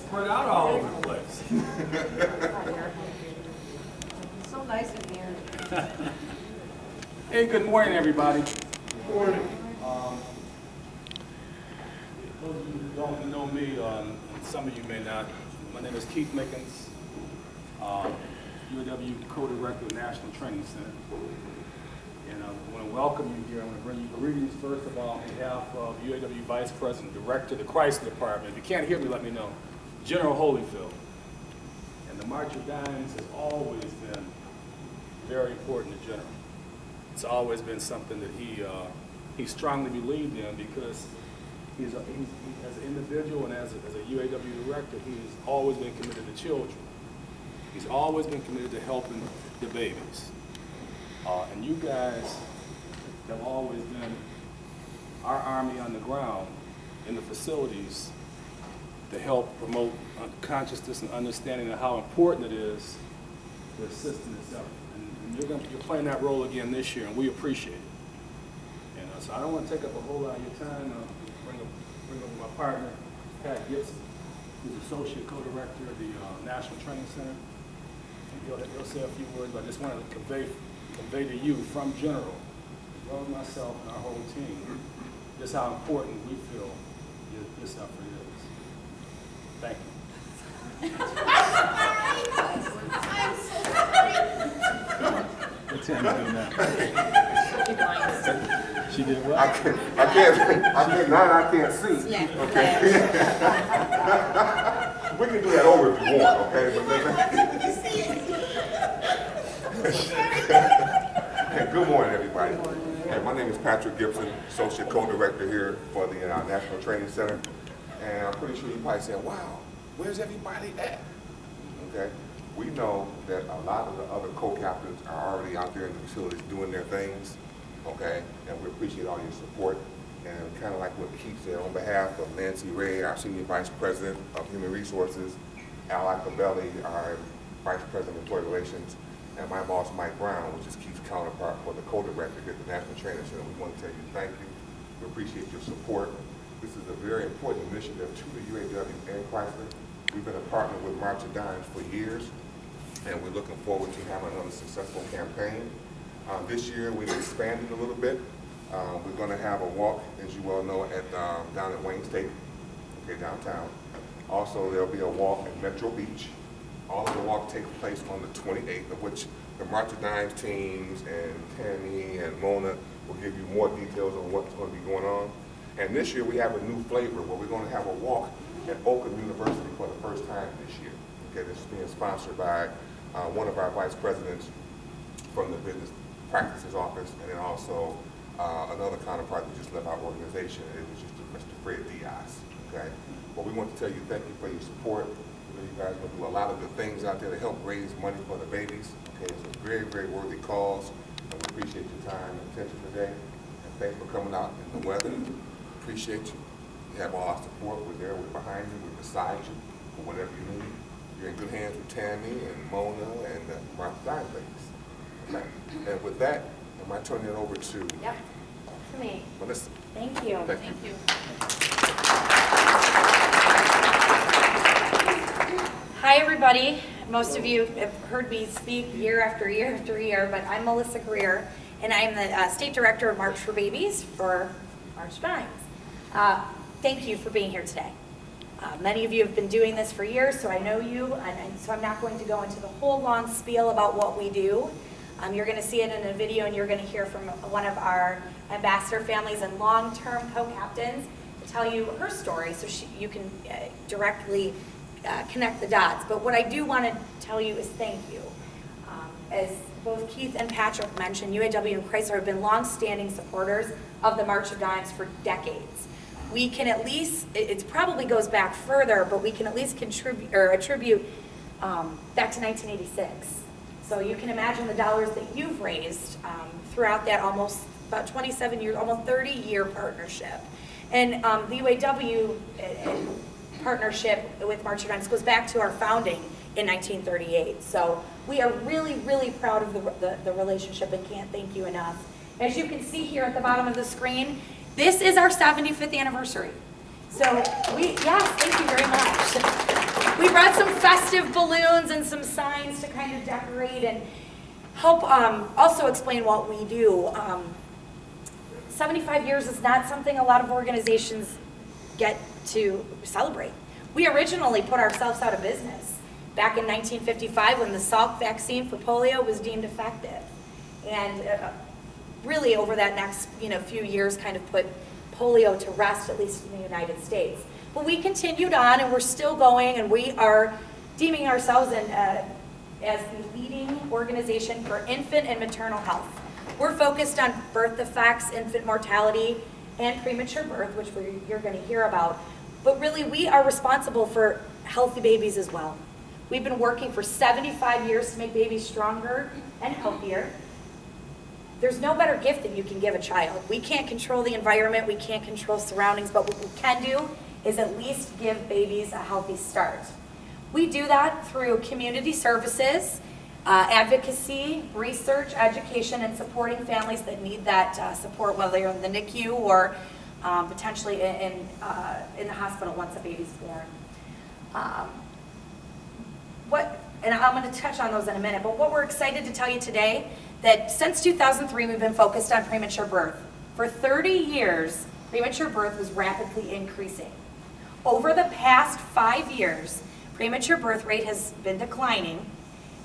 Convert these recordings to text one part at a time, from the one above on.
spread out all over the place. So nice in here. Hey, good morning, everybody. Good morning. Those of you who don't know me, and some of you may not, my name is Keith Mickens, UAW Co-Director of National Training Center. And I want to welcome you here. I want to bring you greetings, first of all, on behalf of UAW Vice President, Director of the Chrysler Department. If you can't hear me, let me know. General Holyfield. And the March of Dimes has always been very important to General. It's always been something that he strongly believed in because he's as an individual and as a UAW director, he's always been committed to children. He's always been committed to helping the babies. And you guys have always been our army on the ground in the facilities to help promote consciousness and understanding of how important it is to assist in this effort. And you're playing that role again this year, and we appreciate it. And so I don't want to take up a whole lot of your time. Bring over my partner, Pat Gibson, who's Associate Co-Director of the National Training Center. And he'll say a few words, but I just wanted to convey to you from General, as well as myself and our whole team, just how important we feel this effort is. Thank you. What Tammy doing now? She did what? I can't see. Yeah. Okay. We can do that over if you want, okay? Hey, good morning, everybody. Hey, my name is Patrick Gibson, Associate Co-Director here for the National Training Center. And I'm pretty sure you probably saying, wow, where's everybody at? Okay. We know that a lot of the other co-captains are already out there in the facilities doing their things, okay? And we appreciate all your support. And kind of like what Keith said, on behalf of Nancy Ray, our Senior Vice President of Human Resources, Al Acabelli, our Vice President of Employee Relations, and my boss, Mike Brown, which is Keith's counterpart for the co-director here at the National Training Center. We want to tell you thank you. We appreciate your support. This is a very important initiative to the UAW and Chrysler. We've been a partner with March of Dimes for years, and we're looking forward to having another successful campaign. This year, we've expanded a little bit. We're going to have a walk, as you well know, down at Wayne State, okay, downtown. Also, there'll be a walk in Metro Beach. All of the walk takes place on the 28th, of which the March of Dimes teams and Tammy and Mona will give you more details on what's going to be going on. And this year, we have a new flavor where we're going to have a walk at Oakland University for the first time this year. Okay, this is being sponsored by one of our vice presidents from the Business Practices Office, and then also another counterpart that just left our organization. It was just Mr. Fred Diaz. Okay, but we want to tell you thank you for your support. You guys are going to do a lot of good things out there to help raise money for the babies. Okay, it's a very, very worthy cause, and we appreciate your time and attention today. And thanks for coming out in the weather. Appreciate you. You have all our support. We're there. We're behind you. We're beside you for whatever you need. You're in good hands with Tammy and Mona and Mark Dimes ladies. Okay. And with that, I might turn it over to Yep, to me. Melissa. Thank you. Thank you. Hi, everybody. Most of you have heard me speak year after year after year, but I'm Melissa Greer, and I'm the State Director of March for Babies for March Dimes. Thank you for being here today. Many of you have been doing this for years, so I know you, and so I'm not going to go into the whole long spiel about what we do. You're going to see it in a video, and you're going to hear from one of our ambassador families and long-term co-captains to tell you her story so you can directly connect the dots. But what I do want to tell you is thank you. As both Keith and Patrick mentioned, UAW and Chrysler have been long-standing supporters of the March of Dimes for decades. We can at least, it probably goes back further, but we can at least contribute or attribute back to 1986. So you can imagine the dollars that you've raised throughout that almost about 27 years, almost 30-year partnership. And the UAW partnership with March of Dimes goes back to our founding in 1938. So we are really, really proud of the relationship and can't thank you enough. As you can see here at the bottom of the screen, this is our 75th anniversary. So yes, thank you very much. We brought some festive balloons and some signs to kind of decorate and help also explain what we do. 75 years is not something a lot of organizations get to celebrate. We originally put ourselves out of business back in 1955 when the Salk vaccine for polio was deemed effective. And really over that next few years kind of put polio to rest, at least in the United States. But we continued on and we're still going, and we are deeming ourselves as the leading organization for infant and maternal health. We're focused on birth defects, infant mortality, and premature birth, which you're going to hear about. But really, we are responsible for healthy babies as well. We've been working for 75 years to make babies stronger and healthier. There's no better gift than you can give a child. We can't control the environment, we can't control surroundings, but what we can do is at least give babies a healthy start. We do that through community services, advocacy, research, education, and supporting families that need that support, whether they're in the NICU or potentially in the hospital once a baby's born. And I'm going to touch on those in a minute, but what we're excited to tell you today, that since 2003 we've been focused on premature birth. For 30 years, premature birth was rapidly increasing. Over the past 5 years, premature birth rate has been declining.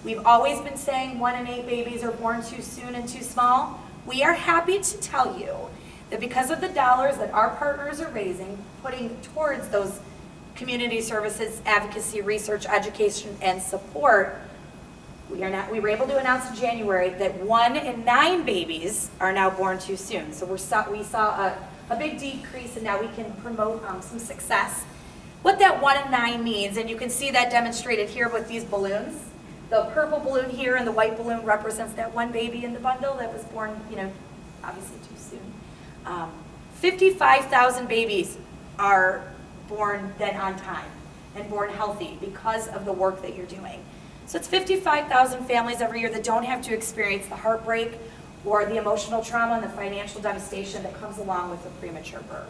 We've always been saying 1 in 8 babies are born too soon and too small. We are happy to tell you that because of the dollars that our partners are raising, putting towards those community services, advocacy, research, education, and support, we were able to announce in January that 1 in 9 babies are now born too soon. So we saw a big decrease, and now we can promote some success. What that 1 in 9 means, and you can see that demonstrated here with these balloons. The purple balloon here and the white balloon represents that one baby in the bundle that was born, obviously too soon. 55,000 babies are born then on time and born healthy because of the work that you're doing. So it's 55,000 families every year that don't have to experience the heartbreak or the emotional trauma and the financial devastation that comes along with a premature birth.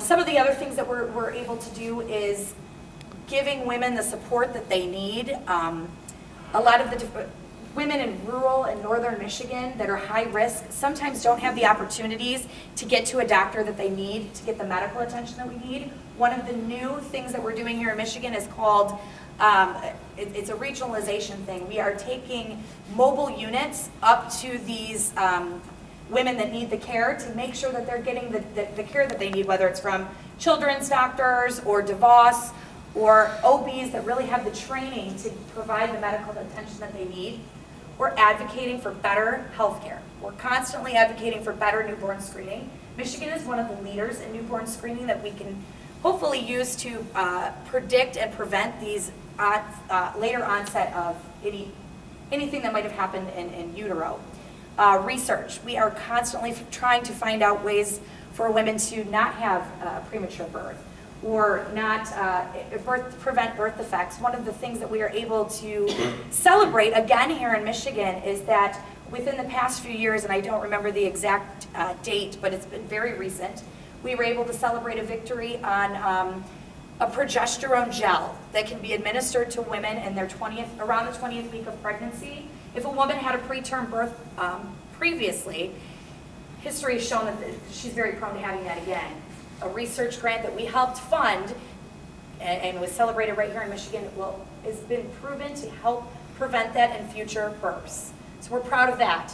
Some of the other things that we're able to do is giving women the support that they need. A lot of the women in rural and northern Michigan that are high risk sometimes don't have the opportunities to get to a doctor that they need to get the medical attention that we need. One of the new things that we're doing here in Michigan is called, it's a regionalization thing. We are taking mobile units up to these women that need the care to make sure that they're getting the care that they need, whether it's from children's doctors or DeVos or OBs that really have the training to provide the medical attention that they need. We're advocating for better health care. We're constantly advocating for better newborn screening. Michigan is one of the leaders in newborn screening that we can hopefully use to predict and prevent these later onset of anything that might have happened in utero. Research. We are constantly trying to find out ways for women to not have premature birth or not prevent birth defects. One of the things that we are able to celebrate again here in Michigan is that within the past few years, and I don't remember the exact date, but it's been very recent, we were able to celebrate a victory on a progesterone gel that can be administered to women in their around the 20th week of pregnancy. If a woman had a preterm birth previously, history has shown that she's very prone to having that again. A research grant that we helped fund and was celebrated right here in Michigan has been proven to help prevent that in future births. So we're proud of that.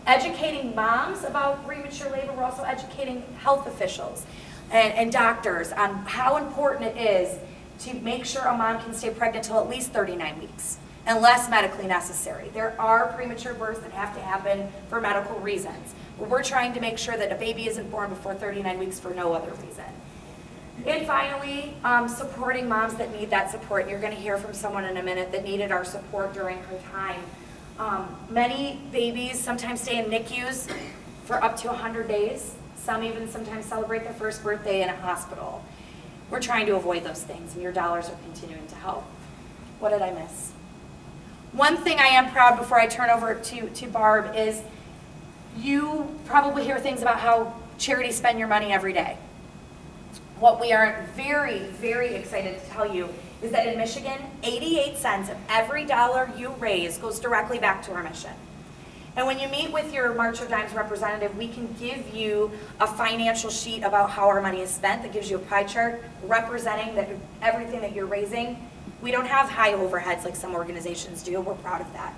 Educating moms about premature labor, we're also educating health officials and doctors on how important it is to make sure a mom can stay pregnant until at least 39 weeks, unless medically necessary. There are premature births that have to happen for medical reasons. But we're trying to make sure that a baby isn't born before 39 weeks for no other reason. And finally, supporting moms that need that support. You're going to hear from someone in a minute that needed our support during her time. Many babies sometimes stay in NICUs for up to 100 days. Some even sometimes celebrate their first birthday in a hospital. We're trying to avoid those things, and your dollars are continuing to help. What did I miss? One thing I am proud before I turn over to Barb is you probably hear things about how charities spend your money every day. what we are very, very excited to tell you is that in Michigan, 88 cents of every dollar you raise goes directly back to our mission. And when you meet with your March of Dimes representative, we can give you a financial sheet about how our money is spent that gives you a pie chart representing that everything that you're raising. We don't have high overheads like some organizations do. We're proud of that.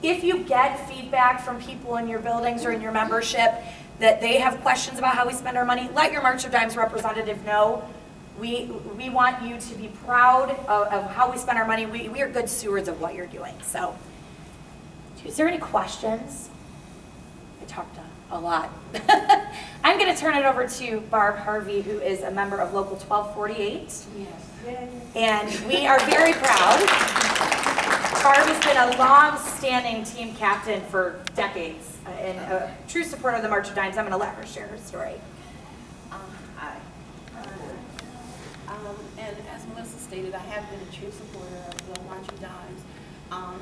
If you get feedback from people in your buildings or in your membership that they have questions about how we spend our money, let your March of Dimes representative know. We want you to be proud of how we spend our money. We are good stewards of what you're doing. So, is there any questions? I talked a lot. I'm going to turn it over to Barb Harvey, who is a member of Local 1248. Yes. And we are very proud. Barb has been a long-standing team captain for decades and a true supporter of the March of Dimes. I'm going to let her share her story. Hi. And as Melissa stated, I have been a true supporter of the March of Dimes.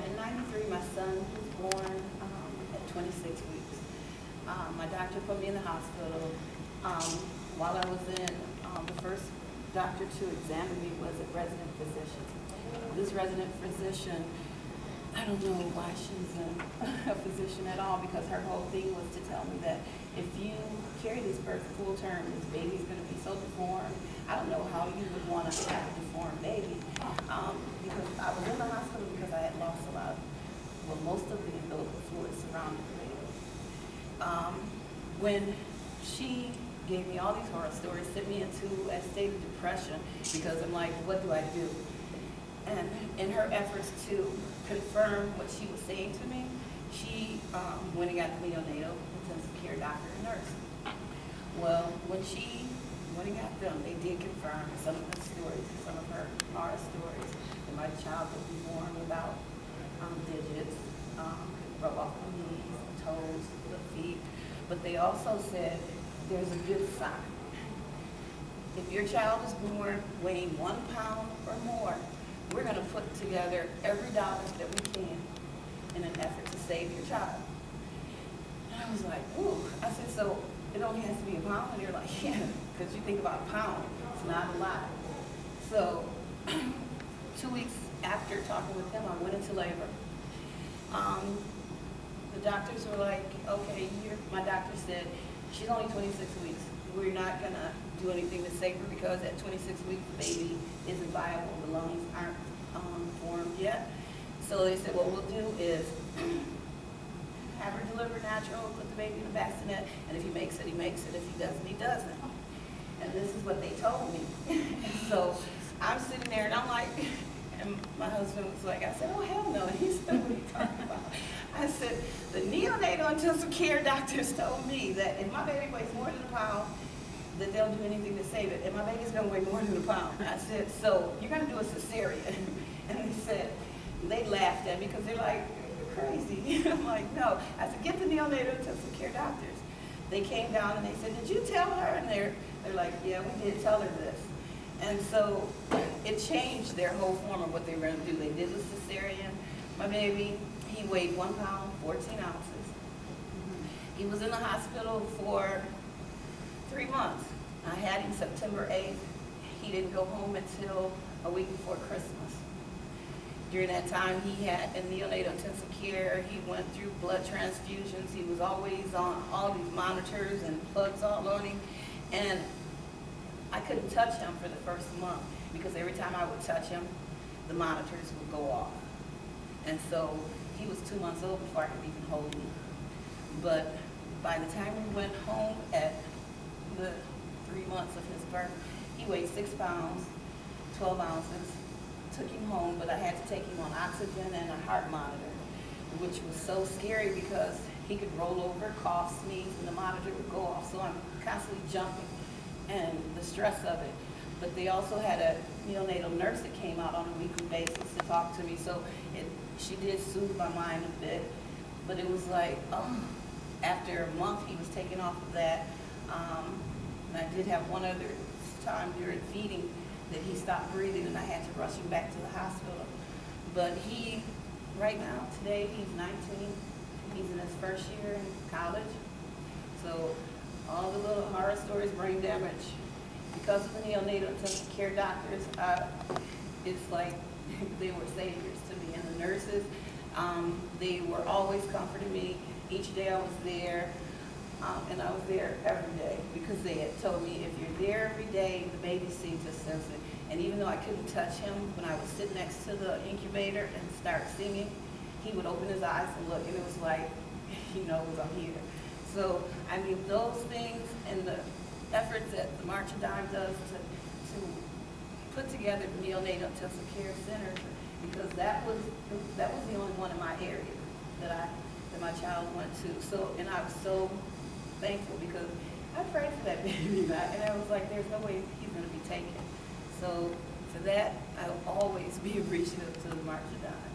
In '93, my son was born at 26 weeks. My doctor put me in the hospital. While I was in, the first doctor to examine me was a resident physician. This resident physician, I don't know why she's a physician at all, because her whole thing was to tell me that if you carry this birth full term, this baby's going to be so deformed. I don't know how you would want to have a deformed baby. Because I was in the hospital because I had lost a lot, most of the umbilical fluid surrounding the baby. When she gave me all these horror stories, sent me into a state of depression because I'm like, what do I do? And in her efforts to confirm what she was saying to me, she went and got the neonatal intensive care doctor and nurse. Well, when she went and got them, they did confirm some of the stories, some of her horror stories, that my child would be born without digits, could rub off the knees, the toes, the feet. But they also said there's a good sign. If your child is born weighing 1 pound or more, we're going to put together every dollar that we can in an effort to save your child. And I was like, ooh. I said, so it only has to be a pound? And they're like, yeah, because you think about a pound, it's not a lot. So 2 weeks after talking with them, I went into labor. The doctors were like, okay, my doctor said, she's only 26 weeks. We're not going to do anything to save her because at 26 weeks, the baby isn't viable. The lungs aren't formed yet. So they said, what we'll do is have her deliver natural, put the baby in the bassinet, and if he makes it, he makes it. If he doesn't, he doesn't. And this is what they told me. So I'm sitting there, and I'm like, and my husband was like, I said, oh, hell no. And he said, what are you talking about? I said, the neonatal intensive care doctors told me that if my baby weighs more than a pound, that they'll do anything to save it. And my baby's going to weigh more than a pound. I said, so you're going to do a cesarean. And they said, they laughed at me because they're like, you're crazy. I'm like, no. I said, get the neonatal intensive care doctors. They came down and they said, did you tell her? And they're like, yeah, we did tell her this. And so it changed their whole form of what they were going to do. They did the cesarean. My baby, he weighed 1 pound, 14 ounces. He was in the hospital for 3 months. I had him September 8th. He didn't go home until a week before Christmas. During that time, he had in neonatal intensive care. He went through blood transfusions. He was always on all these monitors and plugs all on him. And I couldn't touch him for the first month because every time I would touch him, the monitors would go off. And so he was 2 months old before I could even hold him. But by the time we went home at the 3 months of his birth, he weighed 6 pounds, 12 ounces. Took him home, but I had to take him on oxygen and a heart monitor, which was so scary because he could roll over, cough, sneeze, and the monitor would go off. So I'm constantly jumping and the stress of it. But they also had a neonatal nurse that came out on a weekly basis to talk to me. So she did soothe my mind a bit. But it was like, after a month he was taken off of that. And I did have one other time during feeding that he stopped breathing and I had to rush him back to the hospital. But he, right now, today, he's 19. He's in his first year in college. So all the little horror stories, brain damage, because of the neonatal intensive care doctors, it's like they were saviors to me. And the nurses, they were always comforting me. Each day I was there, and I was there every day because they had told me, if you're there every day, the baby sees a sensor. And even though I couldn't touch him, when I would sit next to the incubator and start singing, he would open his eyes and look, and it was like, he knows I'm here. So, I mean, those things and the efforts that the March of Dimes does to put together the neonatal intensive care center, because that was the only one in my area that my child went to. So, and I was so thankful because I prayed for that baby, and I was like, there's no way he's going to be taken. So, for that, I'll always be appreciative to the March of Dimes.